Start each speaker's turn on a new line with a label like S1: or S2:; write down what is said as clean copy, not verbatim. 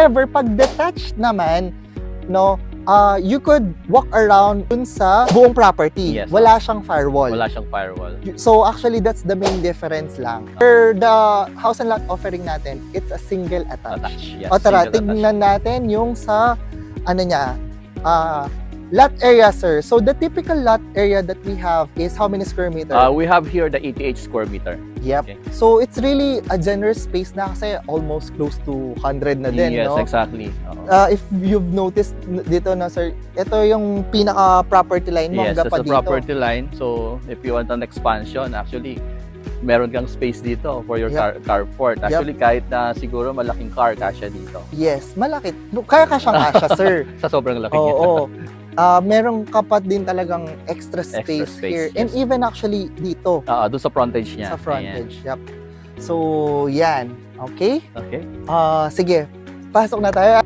S1: However, pag detached naman, no, you could walk around dun sa buong property.
S2: Yes,
S1: Wala siyang firewall.
S2: Wala siyang firewall.
S1: So actually, that's the main difference lang. For the house and lot offering natin, it's a single attached.
S2: Yes,
S1: O tara,
S2: single
S1: tignan natin yung sa, ano niya, lot area, sir. So the typical lot area that we have is how many square meter?
S2: We have here the 88 square meter.
S1: Yep.
S2: Okay.
S1: So it's really a generous space na kasi almost close to 100 na din,
S2: Yes,
S1: no?
S2: exactly.
S1: If you've noticed dito na, sir, ito yung pinaka property line mo
S2: Yes,
S1: hanggang
S2: that's
S1: pa
S2: the
S1: dito.
S2: property line. So, if you want an expansion, actually, meron kang space dito for your carport. Actually, kahit na siguro malaking car, kasya dito.
S1: Yes, malaki. Kaya ka siyang kasya, sir.
S2: Sa sobrang laki niya.
S1: Oo. Merong kapat din talagang extra space here.
S2: Yes.
S1: And even actually dito.
S2: Doon sa frontage niya.
S1: Sa frontage, yep. So, yan. Okay?
S2: Okay.
S1: Sige, pasok na tayo.